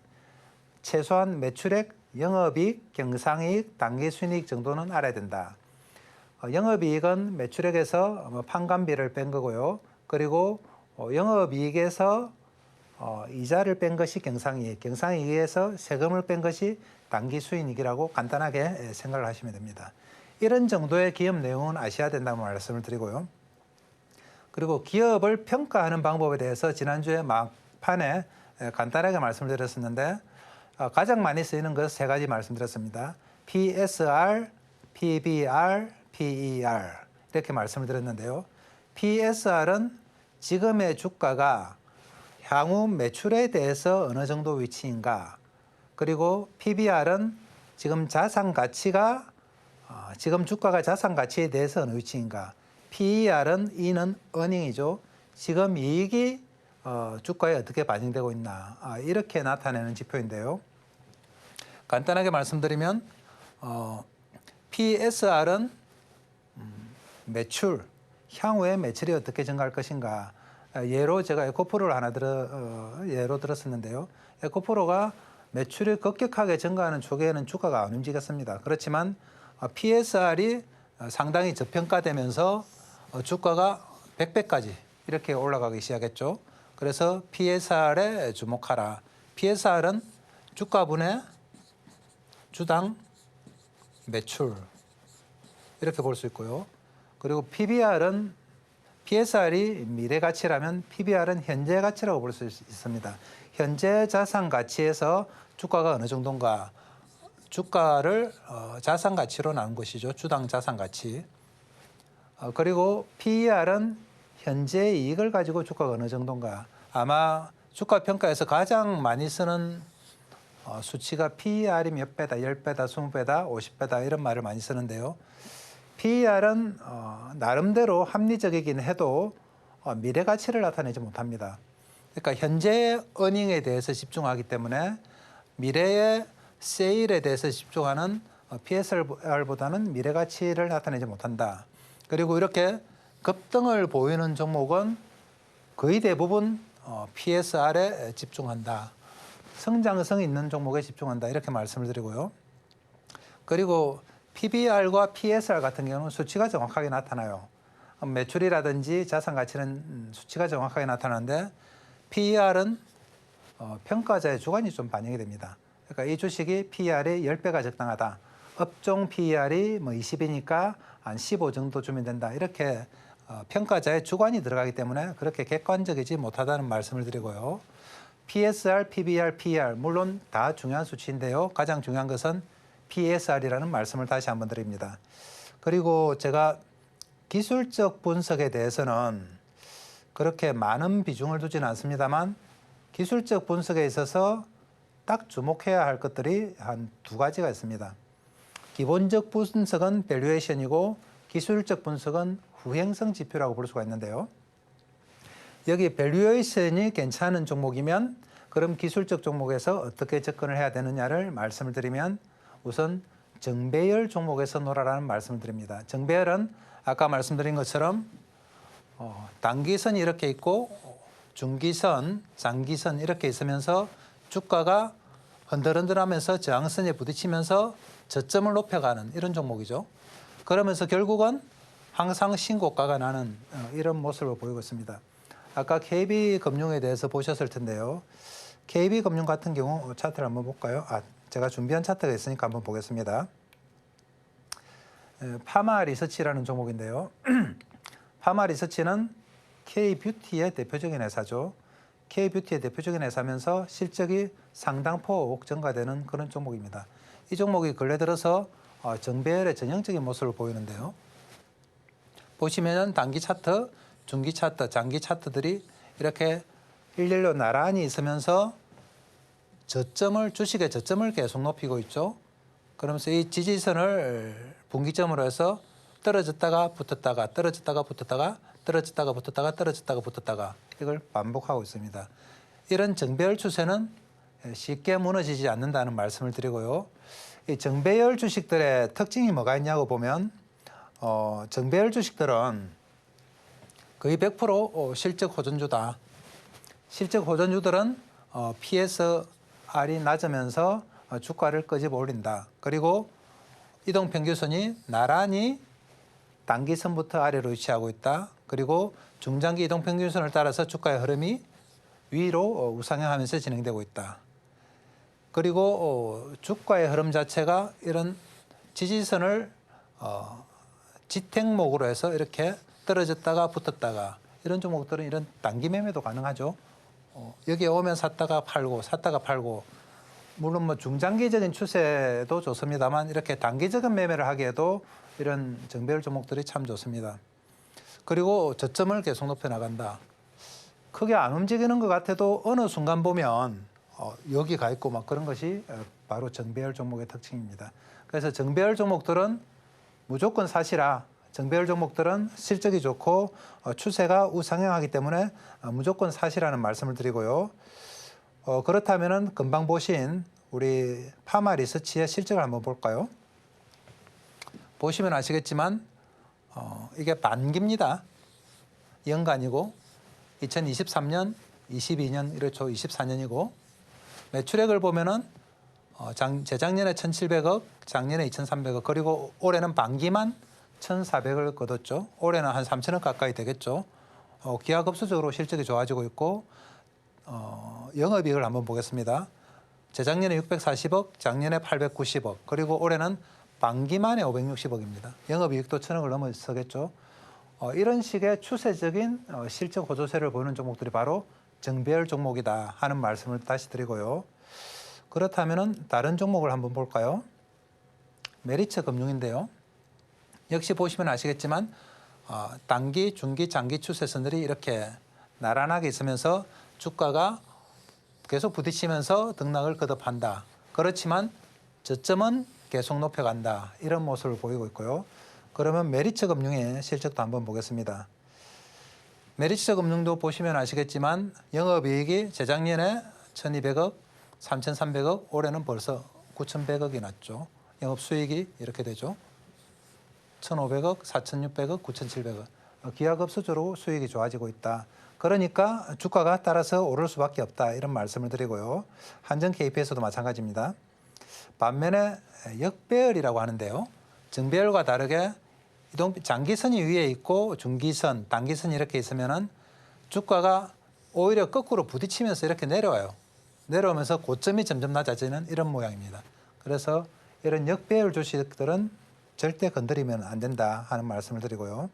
최소한 매출액, 영업이익, 경상이익, 당기순이익 정도는 알아야 된다. 영업이익은 매출액에서 판관비를 뺀 거고요. 그리고 영업이익에서 이자를 뺀 것이 경상이익, 경상이익에서 세금을 뺀 것이 당기수익이라고 간단하게 생각을 하시면 됩니다. 이런 정도의 기업 내용은 아셔야 된다고 말씀을 드리고요. 그리고 기업을 평가하는 방법에 대해서 지난주에 막판에 간단하게 말씀을 드렸었는데 가장 많이 쓰이는 것 세 가지 말씀드렸습니다. PSR, PBR, PER 이렇게 말씀을 드렸는데요. PSR은 지금의 주가가 향후 매출에 대해서 어느 정도 위치인가, 그리고 PBR은 지금 자산 가치가 지금 주가가 자산 가치에 대해서 어느 위치인가, PER은 이는 어닝이죠. 지금 이익이 주가에 어떻게 반영되고 있나 이렇게 나타내는 지표인데요. 간단하게 말씀드리면 PSR은 매출, 향후에 매출이 어떻게 증가할 것인가. 예로 제가 에코프로를 하나 예로 들었었는데요. 에코프로가 매출이 급격하게 증가하는 초기에는 주가가 안 움직였습니다. 그렇지만 PSR이 상당히 저평가되면서 주가가 100배까지 이렇게 올라가기 시작했죠. 그래서 PSR에 주목하라. PSR은 주가분의 주당 매출 이렇게 볼 수 있고요. 그리고 PBR은 PSR이 미래 가치라면 PBR은 현재 가치라고 볼 수 있습니다. 현재 자산 가치에서 주가가 어느 정도인가, 주가를 자산 가치로 나눈 것이죠. 주당 자산 가치. 그리고 PER은 현재 이익을 가지고 주가가 어느 정도인가. 아마 주가 평가에서 가장 많이 쓰는 수치가 PER이 몇 배다, 10배다, 20배다, 50배다 이런 말을 많이 쓰는데요. PER은 나름대로 합리적이긴 해도 미래 가치를 나타내지 못합니다. 그러니까 현재 어닝에 대해서 집중하기 때문에 미래의 세일에 대해서 집중하는 PSR보다는 미래 가치를 나타내지 못한다. 그리고 이렇게 급등을 보이는 종목은 거의 대부분 PSR에 집중한다. 성장성 있는 종목에 집중한다. 이렇게 말씀을 드리고요. 그리고 PBR과 PSR 같은 경우는 수치가 정확하게 나타나요. 매출이라든지 자산 가치는 수치가 정확하게 나타나는데 PER은 평가자의 주관이 좀 반영이 됩니다. 그러니까 이 주식이 PER이 10배가 적당하다. 업종 PER이 뭐 20이니까 한 15 정도 주면 된다. 이렇게 평가자의 주관이 들어가기 때문에 그렇게 객관적이지 못하다는 말씀을 드리고요. PSR, PBR, PER 물론 다 중요한 수치인데요. 가장 중요한 것은 PSR이라는 말씀을 다시 한번 드립니다. 그리고 제가 기술적 분석에 대해서는 그렇게 많은 비중을 두지는 않습니다만 기술적 분석에 있어서 딱 주목해야 할 것들이 한 두 가지가 있습니다. 기본적 분석은 밸류에이션이고 기술적 분석은 후행성 지표라고 볼 수가 있는데요. 여기 밸류에이션이 괜찮은 종목이면 그럼 기술적 종목에서 어떻게 접근을 해야 되느냐를 말씀을 드리면 우선 정배열 종목에서 놀아라는 말씀을 드립니다. 정배열은 아까 말씀드린 것처럼 단기선이 이렇게 있고 중기선, 장기선 이렇게 있으면서 주가가 흔들흔들하면서 저항선에 부딪히면서 저점을 높여가는 이런 종목이죠. 그러면서 결국은 항상 신고가가 나는 이런 모습을 보이고 있습니다. 아까 KB금융에 대해서 보셨을 텐데요. KB금융 같은 경우 차트를 한번 볼까요? 제가 준비한 차트가 있으니까 한번 보겠습니다. 파마리서치라는 종목인데요. 파마리서치는 K뷰티의 대표적인 회사죠. K뷰티의 대표적인 회사면서 실적이 상당폭 증가되는 그런 종목입니다. 이 종목이 근래 들어서 정배열의 전형적인 모습을 보이는데요. 보시면 단기 차트, 중기 차트, 장기 차트들이 이렇게 일렬로 나란히 있으면서 주식의 저점을 계속 높이고 있죠. 그러면서 이 지지선을 분기점으로 해서 떨어졌다가 붙었다가 떨어졌다가 붙었다가 떨어졌다가 붙었다가 떨어졌다가 붙었다가 이걸 반복하고 있습니다. 이런 정배열 추세는 쉽게 무너지지 않는다는 말씀을 드리고요. 이 정배열 주식들의 특징이 뭐가 있냐고 보면 정배열 주식들은 거의 100% 실적 호전주다. 실적 호전주들은 PSR이 낮으면서 주가를 끄집어 올린다. 그리고 이동평균선이 나란히 단기선부터 아래로 위치하고 있다. 그리고 중장기 이동평균선을 따라서 주가의 흐름이 위로 우상향하면서 진행되고 있다. 그리고 주가의 흐름 자체가 이런 지지선을 지탱목으로 해서 이렇게 떨어졌다가 붙었다가 이런 종목들은 이런 단기 매매도 가능하죠. 여기에 오면 샀다가 팔고 물론 뭐 중장기적인 추세도 좋습니다만 이렇게 단기적인 매매를 하기에도 이런 정배열 종목들이 참 좋습니다. 그리고 저점을 계속 높여 나간다. 크게 안 움직이는 것 같아도 어느 순간 보면 여기 가 있고 막 그런 것이 바로 정배열 종목의 특징입니다. 그래서 정배열 종목들은 무조건 사시라. 정배열 종목들은 실적이 좋고 추세가 우상향하기 때문에 무조건 사시라는 말씀을 드리고요. 그렇다면은 금방 보신 우리 파마리서치의 실적을 한번 볼까요? 보시면 아시겠지만 이게 반기입니다. 연간이고 2023년, 22년 이렇죠. 24년이고 매출액을 보면은 재작년에 1,700억, 작년에 2,300억 그리고 올해는 반기만 1,400을 거뒀죠. 올해는 한 3,000억 가까이 되겠죠. 기하급수적으로 실적이 좋아지고 있고 영업이익을 한번 보겠습니다. 재작년에 640억, 작년에 890억 그리고 올해는 반기만에 560억입니다. 영업이익도 1,000억을 넘어서겠죠. 이런 식의 추세적인 실적 호조세를 보이는 종목들이 바로 정배열 종목이다 하는 말씀을 다시 드리고요. 그렇다면 다른 종목을 한번 볼까요? 메리츠 금융인데요. 역시 보시면 아시겠지만 단기, 중기, 장기 추세선들이 이렇게 나란하게 있으면서 주가가 계속 부딪히면서 등락을 거듭한다. 그렇지만 저점은 계속 높여간다. 이런 모습을 보이고 있고요. 그러면 메리츠 금융의 실적도 한번 보겠습니다. 메리츠 금융도 보시면 아시겠지만 영업이익이 재작년에 1,200억, 3,300억, 올해는 벌써 9,100억이 났죠. 영업수익이 이렇게 되죠. 1,500억, 4,600억, 9,700억. 기하급수적으로 수익이 좋아지고 있다. 그러니까 주가가 따라서 오를 수밖에 없다. 이런 말씀을 드리고요. 한전 KP에서도 마찬가지입니다. 반면에 역배열이라고 하는데요. 정배열과 다르게 장기선이 위에 있고 중기선, 단기선이 이렇게 있으면은 주가가 오히려 거꾸로 부딪히면서 이렇게 내려와요. 내려오면서 고점이 점점 낮아지는 이런 모양입니다. 그래서 이런 역배열 주식들은 절대 건드리면 안 된다 하는 말씀을 드리고요.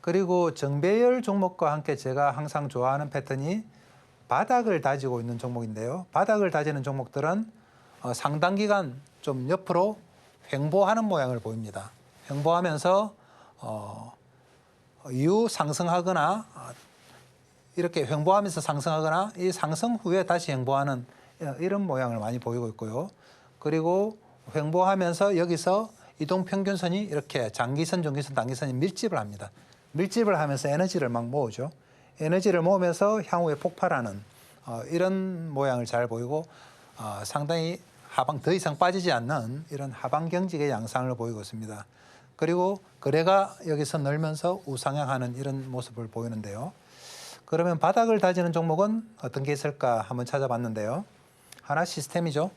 그리고 정배열 종목과 함께 제가 항상 좋아하는 패턴이 바닥을 다지고 있는 종목인데요. 바닥을 다지는 종목들은 상당 기간 좀 옆으로 횡보하는 모양을 보입니다. 횡보하면서 이후 상승하거나 이렇게 횡보하면서 상승하거나 이 상승 후에 다시 횡보하는 이런 모양을 많이 보이고 있고요. 그리고 횡보하면서 여기서 이동평균선이 이렇게 장기선, 중기선, 단기선이 밀집을 합니다. 밀집을 하면서 에너지를 막 모으죠. 에너지를 모으면서 향후에 폭발하는 이런 모양을 잘 보이고 상당히 하방 더 이상 빠지지 않는 이런 하방 경직의 양상을 보이고 있습니다. 그리고 거래가 여기서 늘면서 우상향하는 이런 모습을 보이는데요. 그러면 바닥을 다지는 종목은 어떤 게 있을까 한번 찾아봤는데요. 하나시스템이죠.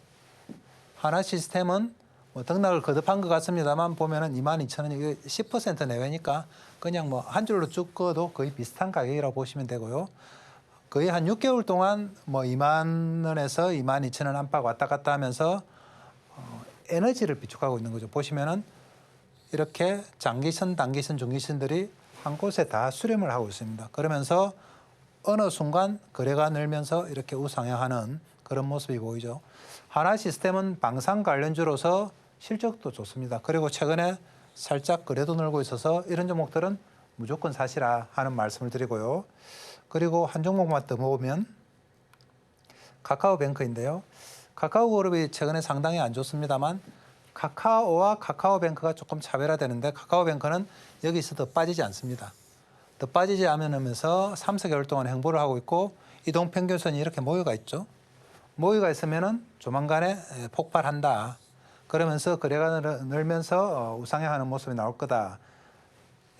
하나시스템은 뭐 등락을 거듭한 것 같습니다만 보면은 22,000원 이게 10% 내외니까 그냥 뭐 한 줄로 쭉 그어도 거의 비슷한 가격이라고 보시면 되고요. 거의 한 6개월 동안 뭐 2만 원에서 22,000원 안팎 왔다 갔다 하면서 에너지를 비축하고 있는 거죠. 보시면은 이렇게 장기선, 단기선, 중기선들이 한 곳에 다 수렴을 하고 있습니다. 그러면서 어느 순간 거래가 늘면서 이렇게 우상향하는 그런 모습이 보이죠. 하나시스템은 방산 관련주로서 실적도 좋습니다. 그리고 최근에 살짝 거래도 늘고 있어서 이런 종목들은 무조건 사시라 하는 말씀을 드리고요. 그리고 한 종목만 더 보면 카카오뱅크인데요. 카카오그룹이 최근에 상당히 안 좋습니다만 카카오와 카카오뱅크가 조금 차별화되는데 카카오뱅크는 여기서 더 빠지지 않습니다. 더 빠지지 않으면서 3, 4개월 동안 행보를 하고 있고 이동평균선이 이렇게 모여가 있죠. 모여가 있으면은 조만간에 폭발한다. 그러면서 거래가 늘면서 우상향하는 모습이 나올 거다.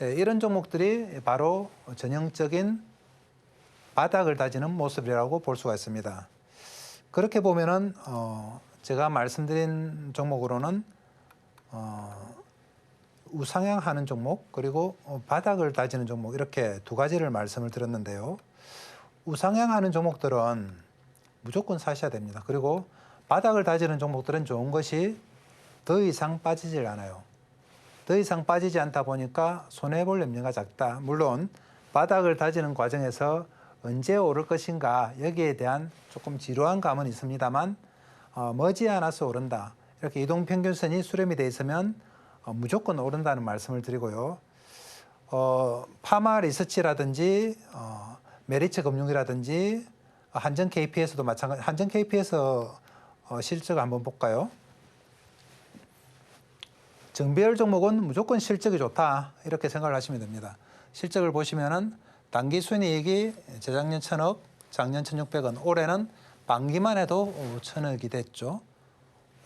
이런 종목들이 바로 전형적인 바닥을 다지는 모습이라고 볼 수가 있습니다. 그렇게 보면은 제가 말씀드린 종목으로는 우상향하는 종목 그리고 바닥을 다지는 종목 이렇게 두 가지를 말씀을 드렸는데요. 우상향하는 종목들은 무조건 사셔야 됩니다. 그리고 바닥을 다지는 종목들은 좋은 것이 더 이상 빠지질 않아요. 더 이상 빠지지 않다 보니까 손해볼 염려가 작다. 물론 바닥을 다지는 과정에서 언제 오를 것인가 여기에 대한 조금 지루한 감은 있습니다만 머지않아서 오른다. 이렇게 이동평균선이 수렴이 돼 있으면 무조건 오른다는 말씀을 드리고요. 파마 리서치라든지 메리츠 금융이라든지 한전 KPS도 마찬가지. 한전 KPS 실적 한번 볼까요? 정배열 종목은 무조건 실적이 좋다 이렇게 생각을 하시면 됩니다. 실적을 보시면은 단기 순이익이 재작년 1,000억, 작년 1,600원, 올해는 반기만 해도 1,000억이 됐죠.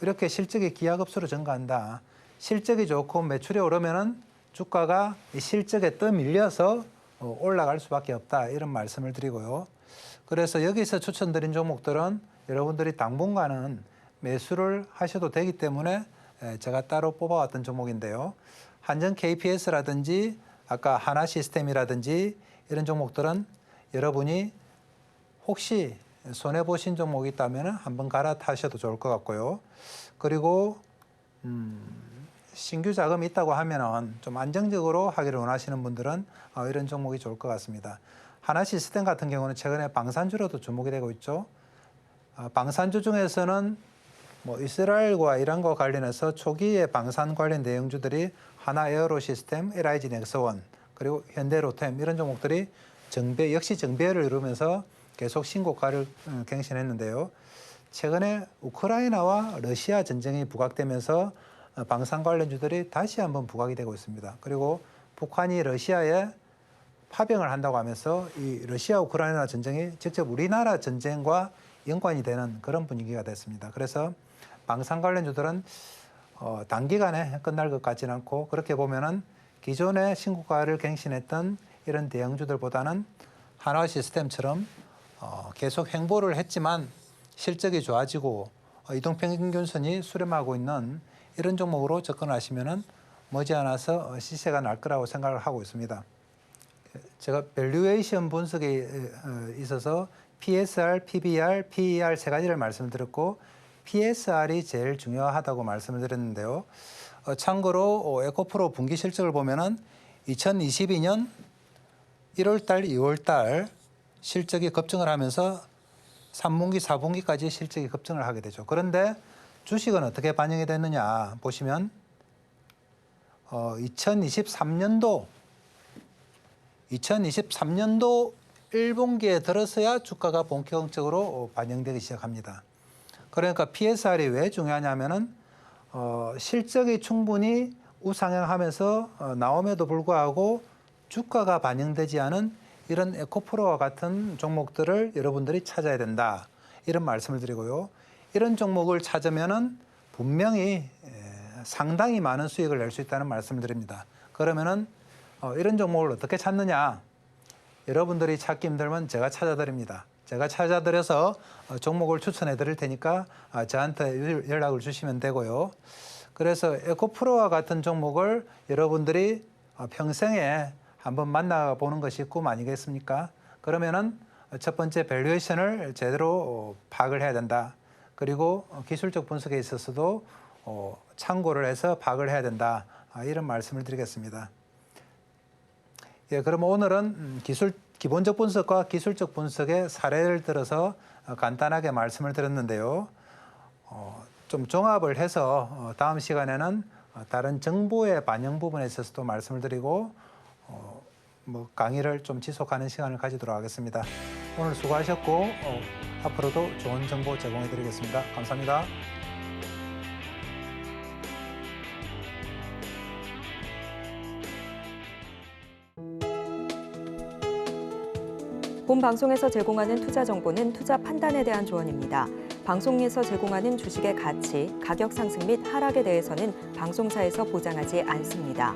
이렇게 실적이 기하급수로 증가한다. 실적이 좋고 매출이 오르면은 주가가 이 실적에 떠밀려서 올라갈 수밖에 없다 이런 말씀을 드리고요. 그래서 여기서 추천드린 종목들은 여러분들이 당분간은 매수를 하셔도 되기 때문에 제가 따로 뽑아왔던 종목인데요. 한전 KPS라든지 아까 하나시스템이라든지 이런 종목들은 여러분이 혹시 손해보신 종목이 있다면 한번 갈아타셔도 좋을 것 같고요. 그리고 신규 자금이 있다고 하면은 좀 안정적으로 하기를 원하시는 분들은 이런 종목이 좋을 것 같습니다. 하나시스템 같은 경우는 최근에 방산주로도 주목이 되고 있죠. 방산주 중에서는 뭐 이스라엘과 이란과 관련해서 초기에 방산 관련 내용주들이 하나에어로시스템, LIG 넥스원, 그리고 현대로템 이런 종목들이 역시 정배열을 이루면서 계속 신고가를 갱신했는데요. 최근에 우크라이나와 러시아 전쟁이 부각되면서 방산 관련주들이 다시 한번 부각이 되고 있습니다. 그리고 북한이 러시아에 파병을 한다고 하면서 이 러시아 우크라이나 전쟁이 직접 우리나라 전쟁과 연관이 되는 그런 분위기가 됐습니다. 그래서 방산 관련주들은 단기간에 끝날 것 같지는 않고 그렇게 보면은 기존의 신고가를 갱신했던 이런 대형주들보다는 한화시스템처럼 계속 행보를 했지만 실적이 좋아지고 이동평균선이 수렴하고 있는 이런 종목으로 접근하시면은 머지않아서 시세가 날 거라고 생각을 하고 있습니다. 제가 밸류에이션 분석에 있어서 PSR, PBR, PER 세 가지를 말씀드렸고 PSR이 제일 중요하다고 말씀을 드렸는데요. 참고로 에코프로 분기 실적을 보면은 2022년 1월 달, 2월 달 실적이 급증을 하면서 3분기, 4분기까지 실적이 급증을 하게 되죠. 그런데 주식은 어떻게 반영이 됐느냐 보시면 2023년도 1분기에 들어서야 주가가 본격적으로 반영되기 시작합니다. 그러니까 PSR이 왜 중요하냐면은 실적이 충분히 우상향하면서 나옴에도 불구하고 주가가 반영되지 않은 이런 에코프로와 같은 종목들을 여러분들이 찾아야 된다. 이런 말씀을 드리고요. 이런 종목을 찾으면은 분명히 상당히 많은 수익을 낼 수 있다는 말씀을 드립니다. 그러면은 이런 종목을 어떻게 찾느냐? 여러분들이 찾기 힘들면 제가 찾아드립니다. 제가 찾아드려서 종목을 추천해 드릴 테니까 저한테 연락을 주시면 되고요. 그래서 에코프로와 같은 종목을 여러분들이 평생에 한번 만나보는 것이 꿈 아니겠습니까? 그러면은 첫 번째 밸류에이션을 제대로 파악을 해야 된다. 그리고 기술적 분석에 있어서도 참고를 해서 파악을 해야 된다. 이런 말씀을 드리겠습니다. 예, 그럼 오늘은 기본적 분석과 기술적 분석의 사례를 들어서 간단하게 말씀을 드렸는데요. 좀 종합을 해서 다음 시간에는 다른 정보의 반영 부분에 있어서도 말씀을 드리고 강의를 좀 지속하는 시간을 가지도록 하겠습니다. 오늘 수고하셨고 앞으로도 좋은 정보 제공해 드리겠습니다. 감사합니다. 본 방송에서 제공하는 투자 정보는 투자 판단에 대한 조언입니다. 방송에서 제공하는 주식의 가치, 가격 상승 및 하락에 대해서는 방송사에서 보장하지 않습니다.